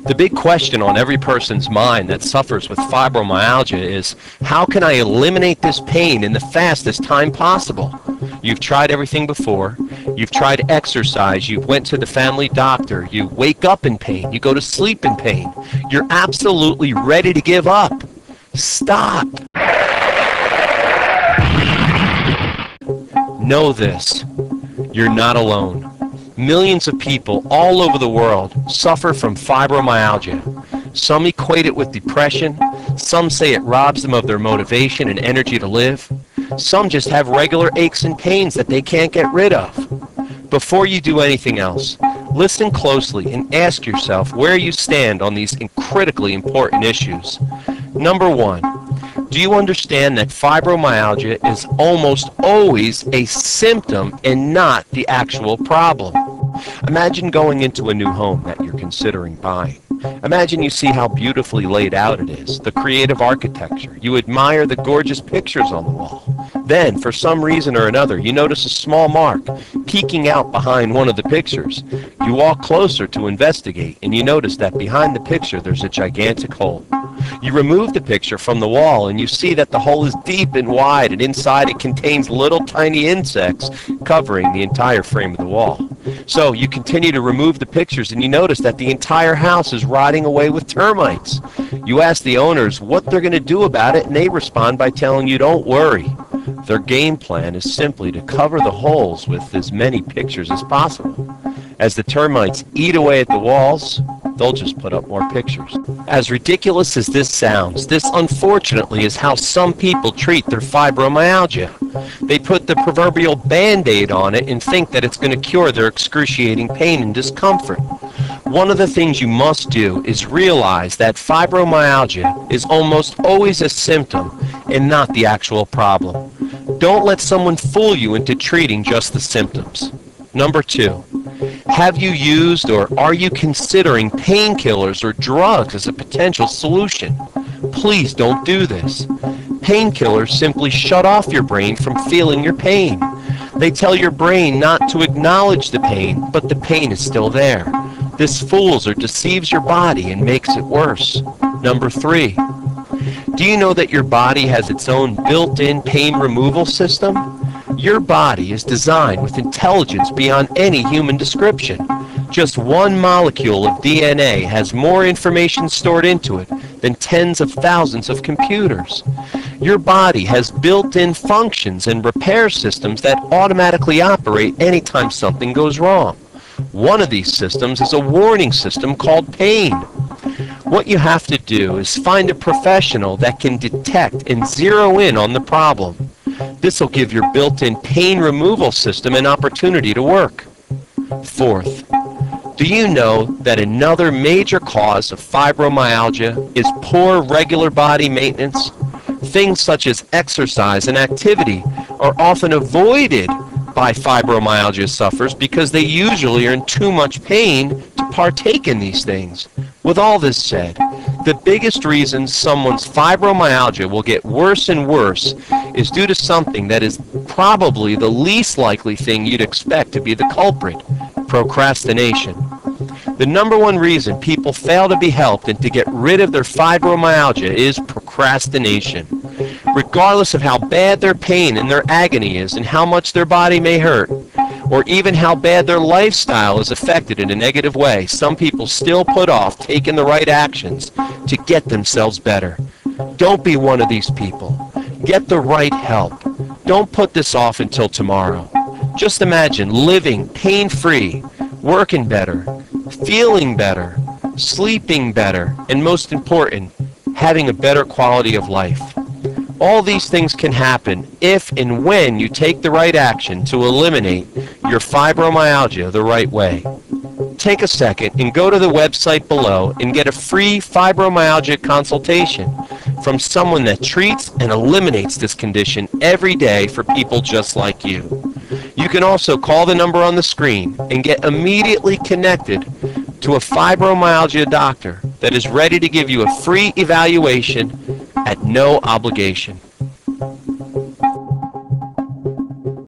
The big question on every person's mind that suffers with fibromyalgia is, how can I eliminate this pain in the fastest time possible? You've tried everything before. You've tried exercise. You went to the family doctor. You wake up in pain. You go to sleep in pain. You're absolutely ready to give up. Stop. Know this. You're not alone. Millions of people all over the world suffer from fibromyalgia. Some equate it with depression. Some say it robs them of their motivation and energy to live. Some just have regular aches and pains that they can't get rid of. Before you do anything else, listen closely and ask yourself where you stand on these critically important issues. Number one, do you understand that fibromyalgia is almost always a symptom and not the actual problem? Imagine going into a new home that you're considering buying. Imagine you see how beautifully laid out it is, the creative architecture. You admire the gorgeous pictures on the wall. Then, for some reason or another, you notice a small mark peeking out behind one of the pictures. You walk closer to investigate, and you notice that behind the picture there's a gigantic hole. You remove the picture from the wall, and you see that the hole is deep and wide, and inside it contains little tiny insects covering the entire frame of the wall. So you continue to remove the pictures, and you notice that the entire house is rotting away with termites. You ask the owners what they're going to do about it, and they respond by telling you, don't worry. Their game plan is simply to cover the holes with as many pictures as possible. As the termites eat away at the walls, they'll just put up more pictures. As ridiculous as this sounds, this unfortunately is how some people treat their fibromyalgia. They put the proverbial Band-Aid on it and think that it's going to cure their excruciating pain and discomfort. One of the things you must do is realize that fibromyalgia is almost always a symptom and not the actual problem. Don't let someone fool you into treating just the symptoms. Number two, have you used or are you considering painkillers or drugs as a potential solution? Please don't do this. Painkillers simply shut off your brain from feeling your pain. They tell your brain not to acknowledge the pain, but the pain is still there. This fools or deceives your body and makes it worse. Number three, do you know that your body has its own built-in pain removal system? Your body is designed with intelligence beyond any human description. Just one molecule of DNA has more information stored into it than tens of thousands of computers. Your body has built-in functions and repair systems that automatically operate anytime something goes wrong. One of these systems is a warning system called pain. What you have to do is find a professional that can detect and zero in on the problem. This will give your built-in pain removal system an opportunity to work. Fourth, do you know that another major cause of fibromyalgia is poor regular body maintenance? Things such as exercise and activity are often avoided by fibromyalgia sufferers because they usually are in too much pain to partake in these things. With all this said, the biggest reason someone's fibromyalgia will get worse and worse is due to something that is probably the least likely thing you'd expect to be the culprit: procrastination. The number one reason people fail to be helped and to get rid of their fibromyalgia is procrastination. Regardless of how bad their pain and their agony is and how much their body may hurt, or even how bad their lifestyle is affected in a negative way, some people still put off taking the right actions to get themselves better. Don't be one of these people. Get the right help. Don't put this off until tomorrow. Just imagine living pain-free, working better, feeling better, sleeping better, and most important, having a better quality of life. All these things can happen if and when you take the right action to eliminate your fibromyalgia the right way. Take a second and go to the website below and get a free fibromyalgia consultation from someone that treats and eliminates this condition every day for people just like you. You can also call the number on the screen and get immediately connected to a fibromyalgia doctor that is ready to give you a free evaluation at no obligation.